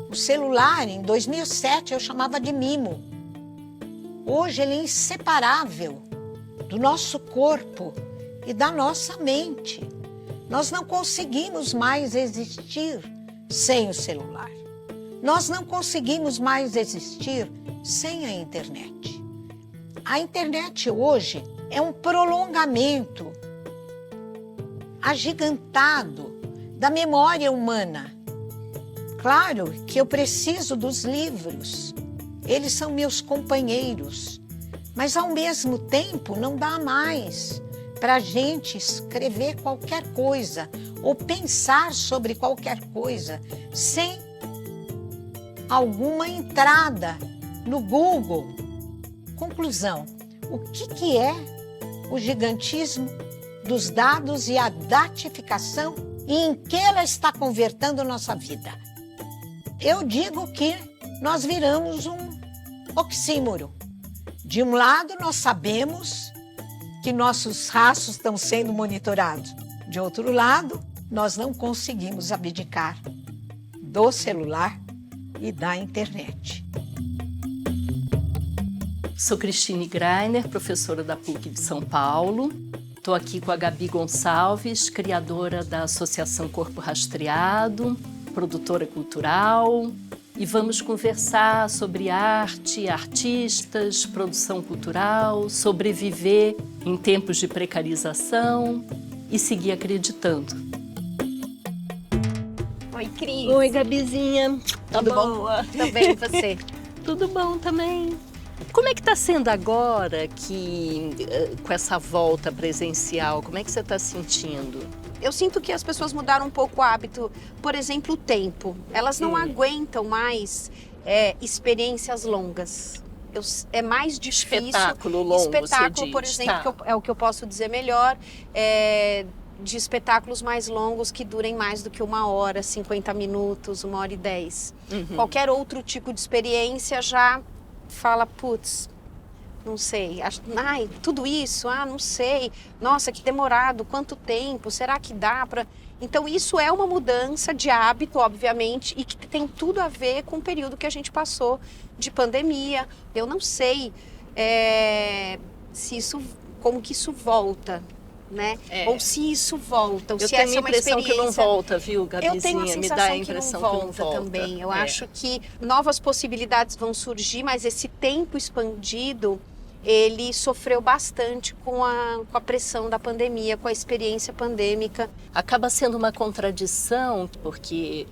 O celular, em 2007, eu chamava de mimo. Hoje ele é inseparável do nosso corpo e da nossa mente. Nós não conseguimos mais existir sem o celular. Nós não conseguimos mais existir sem a internet. A internet hoje é um prolongamento agigantado da memória humana. Claro que eu preciso dos livros, eles são meus companheiros, mas ao mesmo tempo não dá mais para a gente escrever qualquer coisa ou pensar sobre qualquer coisa sem alguma entrada no Google. Conclusão, o que é o gigantismo dos dados e a datificação e em que ela está convertendo nossa vida? Eu digo que nós viramos um oxímoro. De um lado, nós sabemos que nossos rastros estão sendo monitorados. De outro lado, nós não conseguimos abdicar do celular e da internet. Sou Cristine Greiner, professora da PUC de São Paulo. Estou aqui com a Gabi Gonçalves, criadora da Associação Corpo Rastreado, produtora cultural, e vamos conversar sobre arte, artistas, produção cultural, sobreviver em tempos de precarização e seguir acreditando. Oi, Cris. Oi, Gabizinha. Tudo bom? Tudo bem, e você? Tudo bom também. Como é que está sendo agora com essa volta presencial? Como é que você está sentindo? Eu sinto que as pessoas mudaram um pouco o hábito, por exemplo, o tempo. Elas não aguentam mais experiências longas. É mais difícil. Espetáculo longo, espetáculo, você diz. por exemplo, é o que eu posso dizer melhor, de espetáculos mais longos que durem mais do que 1 hora, 50 minutos, 1h10. Uhum. Qualquer outro tipo de experiência já fala, putz, não sei, ai, tudo isso, não sei, nossa, que demorado, quanto tempo, será que dá para... Então isso é uma mudança de hábito, obviamente, e que tem tudo a ver com o período que a gente passou de pandemia. Eu não sei como que isso volta, né? Ou se isso volta, ou eu se tenho essa é uma impressão experiência... que não volta, viu, Gabizinha? Eu tenho a sensação Me dá a impressão que não volta também. Eu acho que novas possibilidades vão surgir, mas esse tempo expandido, ele sofreu bastante com a pressão da pandemia, com a experiência pandêmica. Acaba sendo uma contradição, porque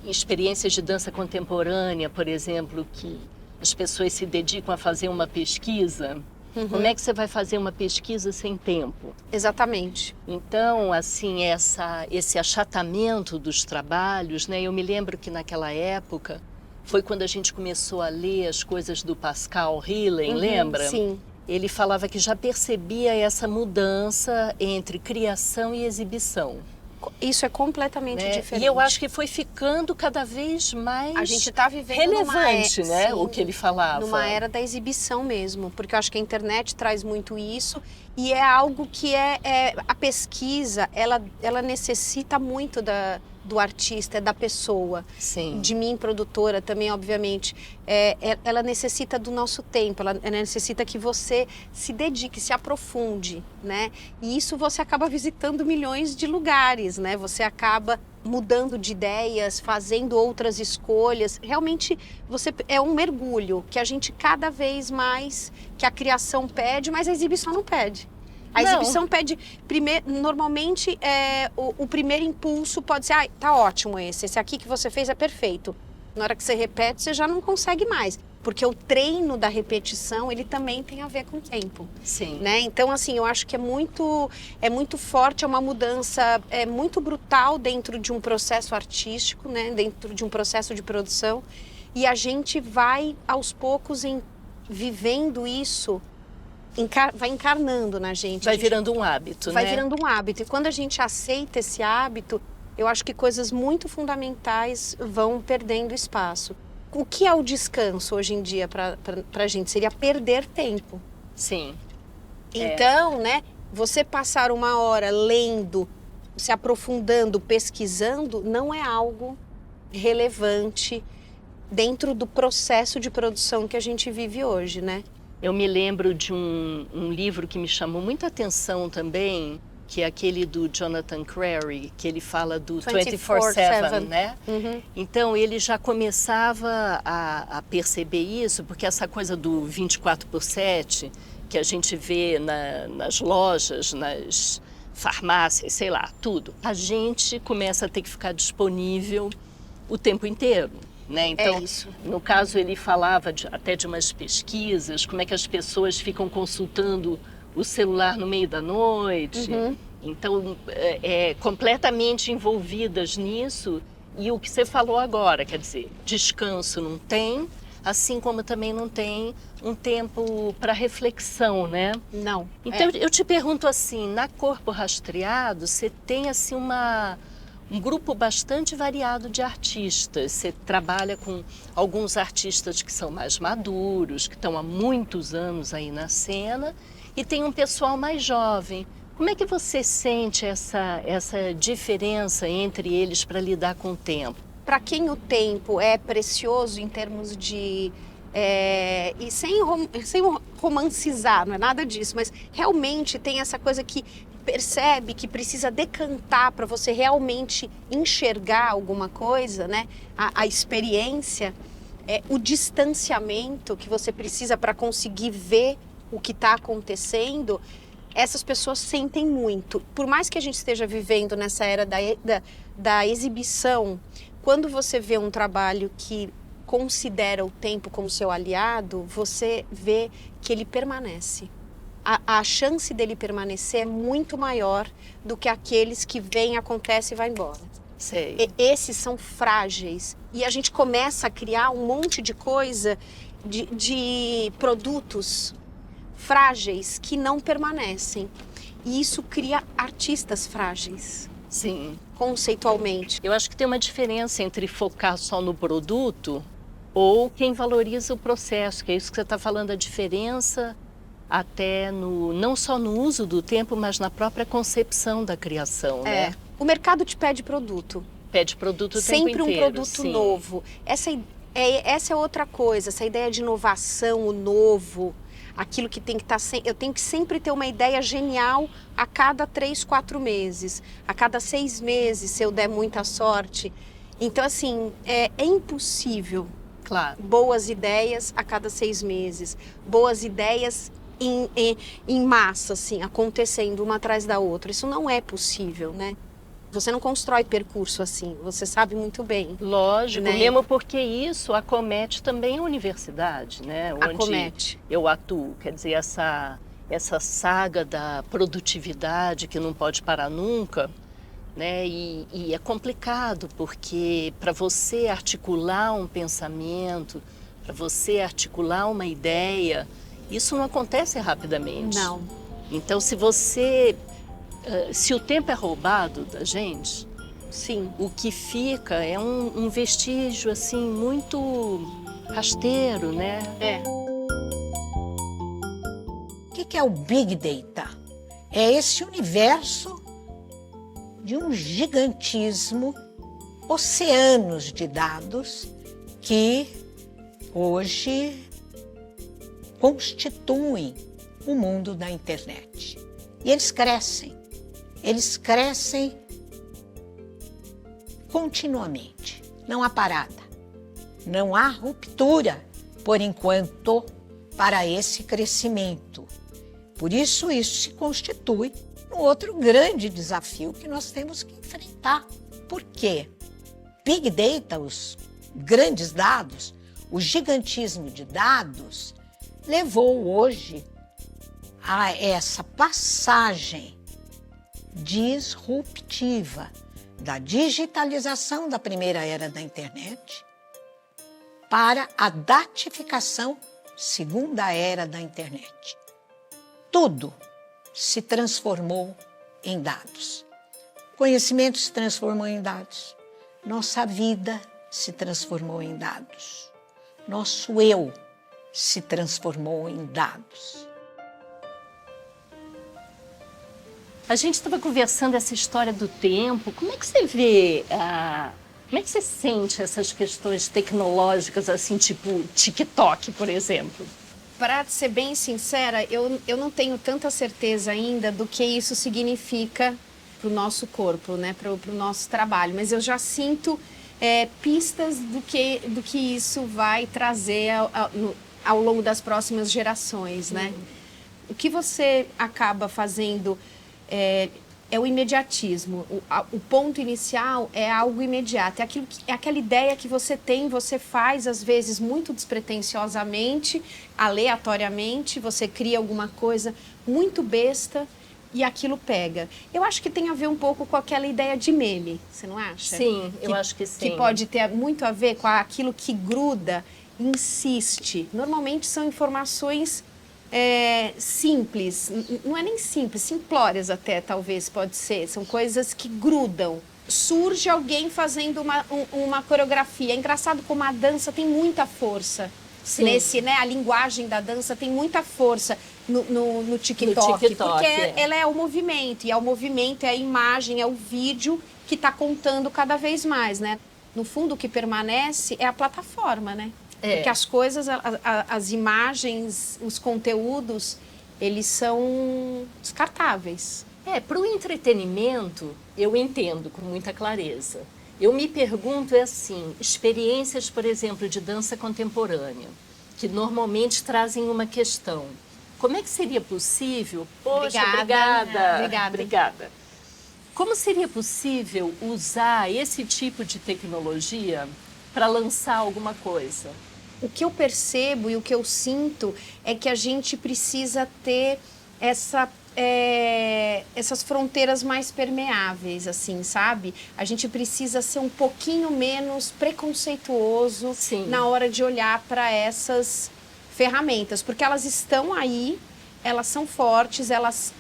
experiências de dança contemporânea, por exemplo, que as pessoas se dedicam a fazer uma pesquisa, como é que você vai fazer uma pesquisa sem tempo? Exatamente. Então, assim, esse achatamento dos trabalhos, né? Eu me lembro que naquela época foi quando a gente começou a ler as coisas do Pascal Hillen, lembra? Sim. Ele falava que já percebia essa mudança entre criação e exibição. Isso é completamente diferente. E eu acho que foi ficando cada vez mais a gente está vivendo relevante, né? Sim, o que ele falava. Numa era da exibição mesmo, porque eu acho que a internet traz muito isso e é algo que a pesquisa, ela necessita muito do artista, da pessoa. Sim. De mim, produtora também, obviamente. Ela necessita do nosso tempo, ela necessita que você se dedique, se aprofunde, né? E isso você acaba visitando milhões de lugares, né? Você acaba mudando de ideias, fazendo outras escolhas. Realmente, é um mergulho que a gente cada vez mais, que a criação pede, mas a exibição não pede. A exibição pede, normalmente, o primeiro impulso pode ser, tá ótimo esse aqui que você fez é perfeito. Na hora que você repete, você já não consegue mais. Porque o treino da repetição, ele também tem a ver com o tempo. Sim. Né? Então, assim, eu acho que é muito forte, é uma mudança muito brutal dentro de um processo artístico, né? Dentro de um processo de produção. E a gente vai, aos poucos, vivendo isso vai encarnando na gente. Vai virando um hábito, vai né? virando um hábito. E quando a gente aceita esse hábito, eu acho que coisas muito fundamentais vão perdendo espaço. O que é o descanso hoje em dia para a gente? Seria perder tempo. Sim. Então, né, você passar uma hora lendo, se aprofundando, pesquisando, não é algo relevante dentro do processo de produção que a gente vive hoje, né? Eu me lembro de um livro que me chamou muita atenção também, que é aquele do Jonathan Crary, que ele fala do 24/7, né? Uhum. Então, ele já começava a perceber isso, porque essa coisa do 24/7, que a gente vê nas lojas, nas farmácias, sei lá, tudo, a gente começa a ter que ficar disponível o tempo inteiro. Né? Então, isso. No caso, ele falava até de umas pesquisas, como é que as pessoas ficam consultando o celular no meio da noite. Uhum. Então, completamente envolvidas nisso. E o que você falou agora, quer dizer, descanso não tem, assim como também não tem um tempo para reflexão, né? Não. Então, eu te pergunto assim, na Corpo Rastreado, você tem assim um grupo bastante variado de artistas. Você trabalha com alguns artistas que são mais maduros, que estão há muitos anos aí na cena, e tem um pessoal mais jovem. Como é que você sente essa diferença entre eles para lidar com o tempo? Para quem o tempo é precioso em termos de... e sem romancizar, não é nada disso, mas realmente tem essa coisa que percebe que precisa decantar para você realmente enxergar alguma coisa, né? A experiência, o distanciamento que você precisa para conseguir ver o que está acontecendo, essas pessoas sentem muito. Por mais que a gente esteja vivendo nessa era da exibição, quando você vê um trabalho que considera o tempo como seu aliado, você vê que ele permanece. A chance dele permanecer é muito maior do que aqueles que vêm, acontece e vai embora. Sei. Esses são frágeis. E a gente começa a criar um monte de coisa, de produtos frágeis que não permanecem. E isso cria artistas frágeis. Sim. Conceitualmente. Eu acho que tem uma diferença entre focar só no produto ou quem valoriza o processo, que é isso que você está falando, a diferença até não só no uso do tempo, mas na própria concepção da criação, né? O mercado te pede produto. Pede produto o tempo sempre inteiro. Um produto sim. novo. Essa é outra coisa, essa ideia de inovação, o novo, aquilo que tem que estar... Eu tenho que sempre ter uma ideia genial a cada 3, 4 meses, a cada 6 meses, se eu der muita sorte. Então, assim, é impossível. Claro. Boas ideias a cada 6 meses, boas ideias em massa, assim, acontecendo uma atrás da outra. Isso não é possível, né? Você não constrói percurso assim, você sabe muito bem. Lógico, né? Mesmo porque isso acomete também a universidade, né? Onde Acomete. eu atuo. Quer dizer, essa saga da produtividade que não pode parar nunca, né? E é complicado, porque para você articular um pensamento, para você articular uma ideia, isso não acontece rapidamente. Não. Então, se o tempo é roubado da gente, sim, o que fica é um vestígio assim muito rasteiro, né? O que é o Big Data? É esse universo de um gigantismo, oceanos de dados que hoje constituem o mundo da internet. E eles crescem continuamente. Não há parada, não há ruptura, por enquanto, para esse crescimento. Por isso se constitui um outro grande desafio que nós temos que enfrentar. Por quê? Big Data, os grandes dados, o gigantismo de dados, levou hoje a essa passagem disruptiva da digitalização da primeira era da internet para a datificação segunda era da internet. tudo se transformou em dados. Conhecimento se transformou em dados. Nossa vida se transformou em dados. Nosso eu se transformou em dados. A gente estava conversando essa história do tempo. Como é que você vê, como é que você sente essas questões tecnológicas, assim, tipo TikTok, por exemplo? Para ser bem sincera, eu não tenho tanta certeza ainda do que isso significa para o nosso corpo, né? Para o nosso trabalho. Mas eu já sinto pistas do que isso vai trazer ao longo das próximas gerações, né? O que você acaba fazendo é o imediatismo. O ponto inicial é algo imediato. É aquela ideia que você tem, você faz, às vezes, muito despretensiosamente, aleatoriamente, você cria alguma coisa muito besta e aquilo pega. Eu acho que tem a ver um pouco com aquela ideia de meme, você não acha? Sim, eu acho que sim. Que pode ter muito a ver com aquilo que gruda, insiste. Normalmente são informações simples, não é nem simples, simplórias até, talvez, pode ser. São coisas que grudam. Surge alguém fazendo uma coreografia. É engraçado como a dança tem muita força. Sim. A linguagem da dança tem muita força no TikTok, porque ela é o movimento, e é o movimento, é a imagem, é o vídeo que está contando cada vez mais, né? No fundo, o que permanece é a plataforma, né? Porque as coisas, as imagens, os conteúdos, eles são descartáveis. Para o entretenimento, eu entendo com muita clareza. Eu me pergunto assim, experiências, por exemplo, de dança contemporânea, que normalmente trazem uma questão. Como é que seria possível? Poxa, obrigada. Como seria possível usar esse tipo de tecnologia para lançar alguma coisa? O que eu percebo e o que eu sinto é que a gente precisa ter essas fronteiras mais permeáveis, assim, sabe? A gente precisa ser um pouquinho menos preconceituoso na hora de olhar para essas ferramentas, porque elas estão aí, elas são fortes, elas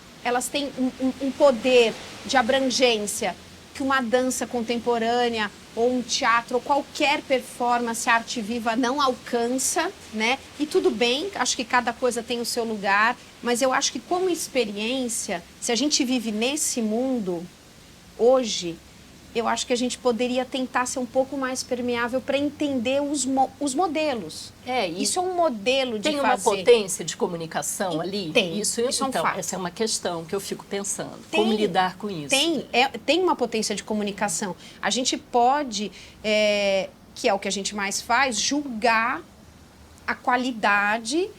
têm um poder de abrangência que uma dança contemporânea ou um teatro ou qualquer performance, arte viva não alcança, né? E tudo bem, acho que cada coisa tem o seu lugar, mas eu acho que como experiência, se a gente vive nesse mundo hoje, eu acho que a gente poderia tentar ser um pouco mais permeável para entender os modelos. Isso é um modelo de fazer. Tem uma potência de comunicação ali? Tem. Isso é um fato. Essa é uma questão que eu fico pensando. Tem, como lidar com isso? Tem uma potência de comunicação. A gente pode, que é o que a gente mais faz, julgar a qualidade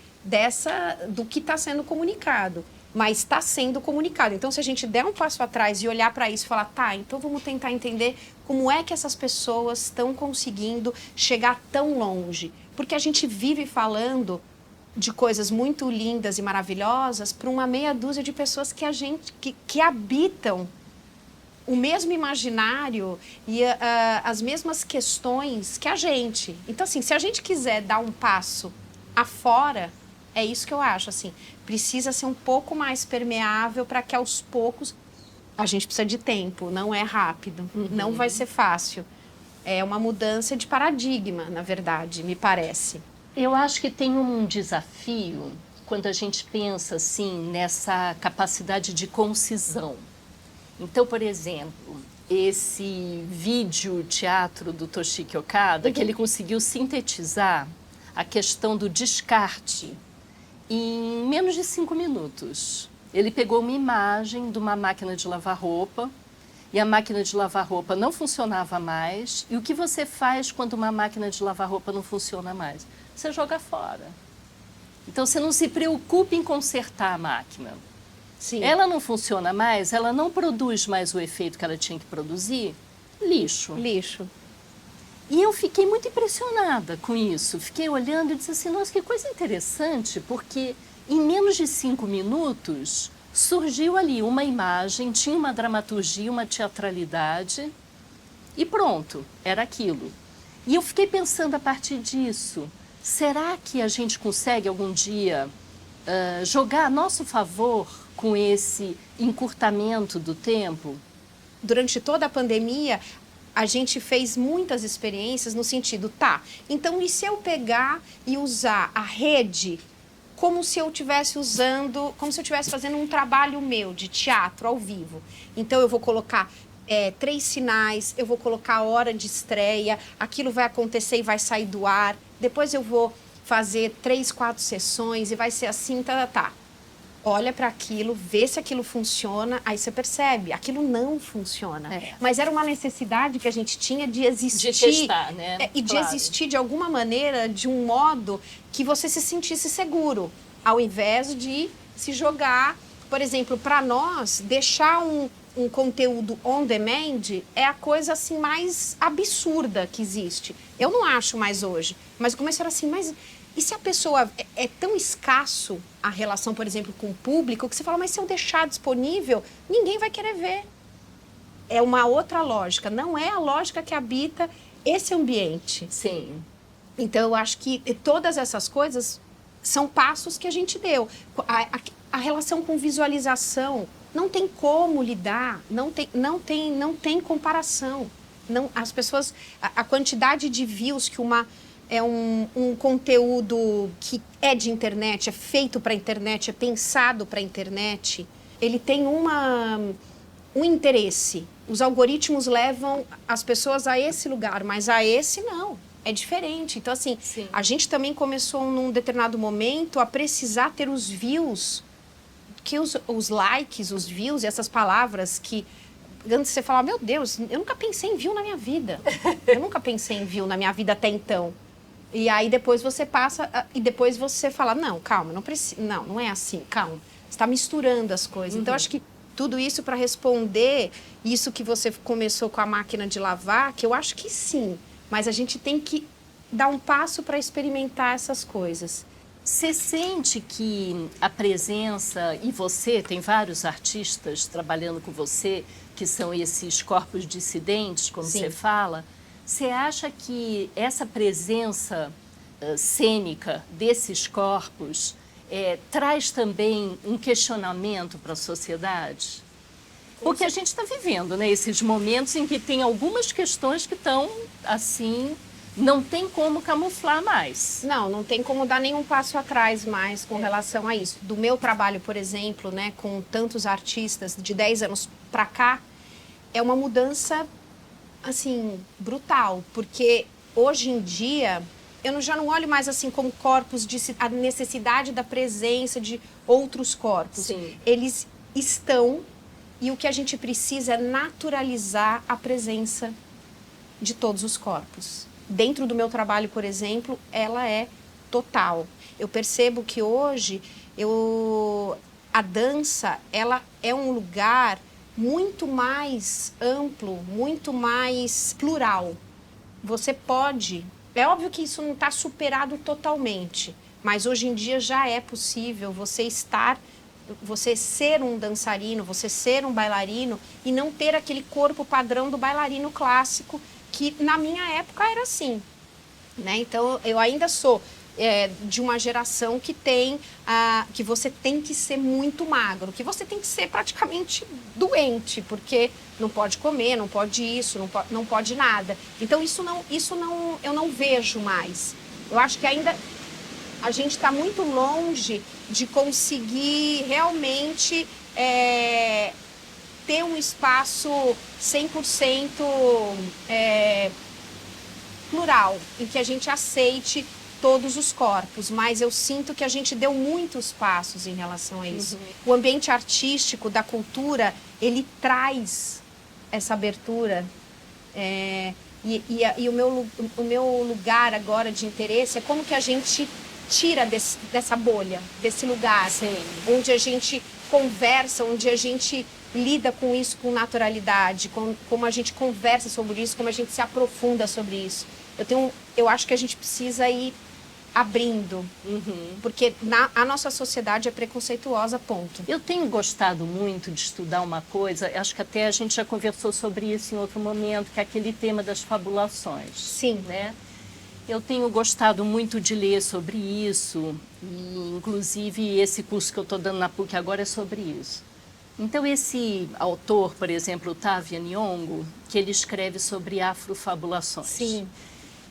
do que está sendo comunicado. Mas está sendo comunicado. Então, se a gente der um passo atrás e olhar para isso e falar, tá, então vamos tentar entender como é que essas pessoas estão conseguindo chegar tão longe. Porque a gente vive falando de coisas muito lindas e maravilhosas para uma meia dúzia de pessoas que habitam o mesmo imaginário e as mesmas questões que a gente. Então, assim, se a gente quiser dar um passo afora, é isso que eu acho, assim, precisa ser um pouco mais permeável para que aos poucos, a gente precisa de tempo, não é rápido, não vai ser fácil. É uma mudança de paradigma, na verdade, me parece. Eu acho que tem um desafio quando a gente pensa, assim, nessa capacidade de concisão. Então, por exemplo, esse vídeo teatro do Toshiki Okada, que ele conseguiu sintetizar a questão do descarte em menos de 5 minutos. Ele pegou uma imagem de uma máquina de lavar roupa e a máquina de lavar roupa não funcionava mais. E o que você faz quando uma máquina de lavar roupa não funciona mais? Você joga fora. Então, você não se preocupa em consertar a máquina. Sim. Ela não funciona mais, ela não produz mais o efeito que ela tinha que produzir, lixo. Lixo. E eu fiquei muito impressionada com isso. Fiquei olhando e disse assim, nossa, que coisa interessante, porque em menos de 5 minutos surgiu ali uma imagem, tinha uma dramaturgia, uma teatralidade e pronto, era aquilo. E eu fiquei pensando a partir disso, será que a gente consegue algum dia jogar a nosso favor com esse encurtamento do tempo? Durante toda a pandemia, a gente fez muitas experiências no sentido, então e se eu pegar e usar a rede como se eu estivesse usando, como se eu estivesse fazendo um trabalho meu de teatro ao vivo. Então eu vou colocar 3 sinais, eu vou colocar a hora de estreia, aquilo vai acontecer e vai sair do ar, depois eu vou fazer 3, 4 sessões e vai ser assim, Olha para aquilo, vê se aquilo funciona, aí você percebe, aquilo não funciona. Mas era uma necessidade que a gente tinha de existir. De testar, né? E de existir de alguma maneira, de um modo que você se sentisse seguro, ao invés de se jogar. Por exemplo, para nós, deixar um conteúdo on demand é a coisa assim mais absurda que existe. Eu não acho mais hoje, mas começaram assim, mas... E se a pessoa é tão escasso a relação, por exemplo, com o público, que você fala, mas se eu deixar disponível, ninguém vai querer ver. É uma outra lógica, não é a lógica que habita esse ambiente. Sim. Então, eu acho que todas essas coisas são passos que a gente deu. A relação com visualização, não tem como lidar, não tem comparação. As pessoas, a quantidade de views que um conteúdo que é de internet, é feito para a internet, é pensado para a internet, ele tem um interesse. Os algoritmos levam as pessoas a esse lugar, mas a esse não. É diferente. Então, assim, Sim. A gente também começou, num determinado momento, a precisar ter os views, que os likes, os views, essas palavras que... Antes você falava, meu Deus, eu nunca pensei em view na minha vida. Eu nunca pensei em view na minha vida até então. E aí depois você passa, e depois você fala, não, calma, não é assim, calma. Você está misturando as coisas. Então, acho que tudo isso para responder isso que você começou com a máquina de lavar, que eu acho que sim. Mas a gente tem que dar um passo para experimentar essas coisas. Você sente que a presença, e você, tem vários artistas trabalhando com você, que são esses corpos dissidentes, como Sim. você fala, você acha que essa presença cênica desses corpos traz também um questionamento para a sociedade? Porque a gente está vivendo, né, esses momentos em que tem algumas questões que estão, assim, não tem como camuflar mais. Não tem como dar nenhum passo atrás mais com relação a isso. Do meu trabalho, por exemplo, né, com tantos artistas de 10 anos para cá, é uma mudança, assim, brutal. Porque hoje em dia, eu já não olho mais assim como corpos, a necessidade da presença de outros corpos. Sim. Eles estão, e o que a gente precisa é naturalizar a presença de todos os corpos. Dentro do meu trabalho, por exemplo, ela é total. Eu percebo que hoje a dança, ela é um lugar muito mais amplo, muito mais plural. Você pode... É óbvio que isso não está superado totalmente, mas hoje em dia já é possível você ser um dançarino, você ser um bailarino e não ter aquele corpo padrão do bailarino clássico, que na minha época era assim, né? Então, eu ainda sou de uma geração que que você tem que ser muito magro, que você tem que ser praticamente doente, porque não pode comer, não pode isso, não pode nada. Então, eu não vejo mais. Eu acho que ainda a gente está muito longe de conseguir realmente ter um espaço 100% plural, em que a gente aceite todos os corpos, mas eu sinto que a gente deu muitos passos em relação a isso. O ambiente artístico, da cultura, ele traz essa abertura. E o meu lugar agora de interesse é como que a gente tira dessa bolha, desse lugar, onde a gente conversa, onde a gente lida com isso com naturalidade, como a gente conversa sobre isso, como a gente se aprofunda sobre isso. Eu acho que a gente precisa ir abrindo, porque a nossa sociedade é preconceituosa, ponto. Eu tenho gostado muito de estudar uma coisa, acho que até a gente já conversou sobre isso em outro momento, que é aquele tema das fabulações. Sim. Né? Eu tenho gostado muito de ler sobre isso, e inclusive esse curso que eu estou dando na PUC agora é sobre isso. Então esse autor, por exemplo, o Tavia Nyong'o, que ele escreve sobre afrofabulações. Sim.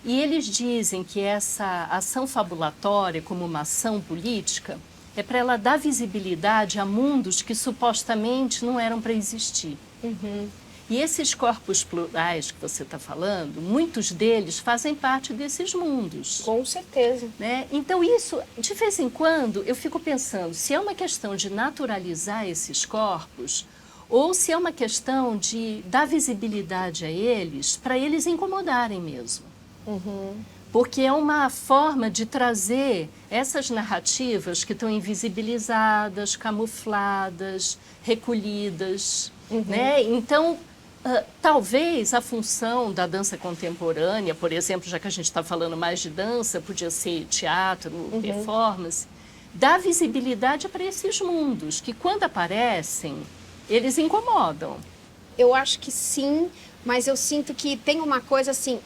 E eles dizem que essa ação fabulatória, como uma ação política, é para ela dar visibilidade a mundos que supostamente não eram para existir. E esses corpos plurais que você está falando, muitos deles fazem parte desses mundos. Com certeza. Né? Então isso, de vez em quando, eu fico pensando se é uma questão de naturalizar esses corpos ou se é uma questão de dar visibilidade a eles para eles incomodarem mesmo. Porque é uma forma de trazer essas narrativas que estão invisibilizadas, camufladas, recolhidas. Né? Então, talvez a função da dança contemporânea, por exemplo, já que a gente está falando mais de dança, podia ser teatro, performance, dar visibilidade para esses mundos que, quando aparecem, eles incomodam. Eu acho que sim, mas eu sinto que tem uma coisa assim,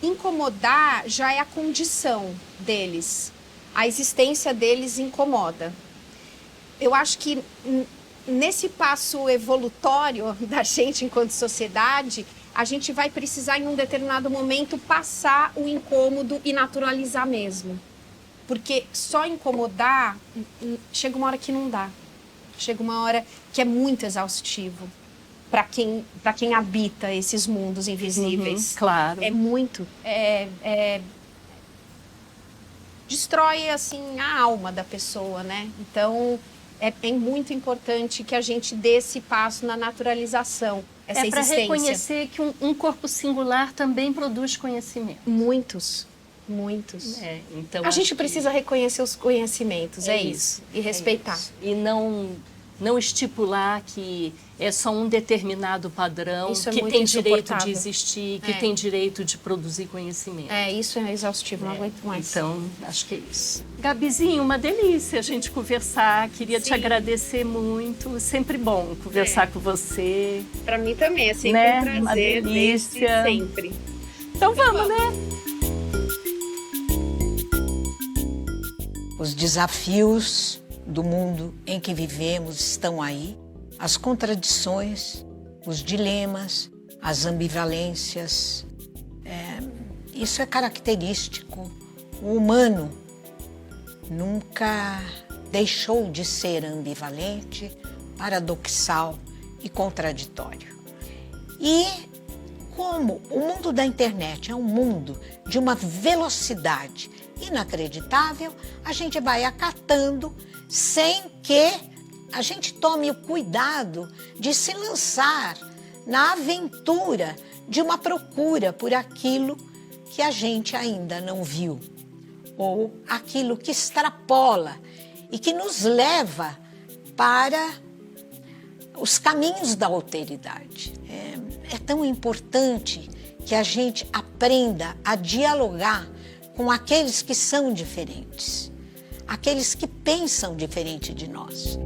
incomodar já é a condição deles. A existência deles incomoda. Eu acho que nesse passo evolutório da gente enquanto sociedade, a gente vai precisar em um determinado momento passar o incômodo e naturalizar mesmo. Porque só incomodar, chega uma hora que não dá. Chega uma hora que é muito exaustivo para quem habita esses mundos invisíveis. Claro. É muito. Destrói, assim, a alma da pessoa, né? Então, é muito importante que a gente dê esse passo na naturalização, essa para existência. reconhecer que um corpo singular também produz conhecimento. Muitos. Então A gente que precisa reconhecer os conhecimentos, é isso. E respeitar. Isso. E não estipular que é só um determinado padrão Isso é que muito tem direito de insuportável. existir, que tem direito de produzir conhecimento. Isso é exaustivo, não aguento mais. Então, acho que é isso. Gabizinho, uma delícia a gente conversar. Queria te agradecer muito. Sempre bom conversar com você. Para mim também, é sempre Né? um prazer. Uma delícia. Desde sempre. Então vamos, né? Os desafios do mundo em que vivemos estão aí, as contradições, os dilemas, as ambivalências. Isso é característico. O humano nunca deixou de ser ambivalente, paradoxal e contraditório. E como o mundo da internet é um mundo de uma velocidade inacreditável, a gente vai acatando sem que a gente tome o cuidado de se lançar na aventura de uma procura por aquilo que a gente ainda não viu, ou aquilo que extrapola e que nos leva para os caminhos da alteridade. É tão importante que a gente aprenda a dialogar com aqueles que são diferentes, aqueles que pensam diferente de nós.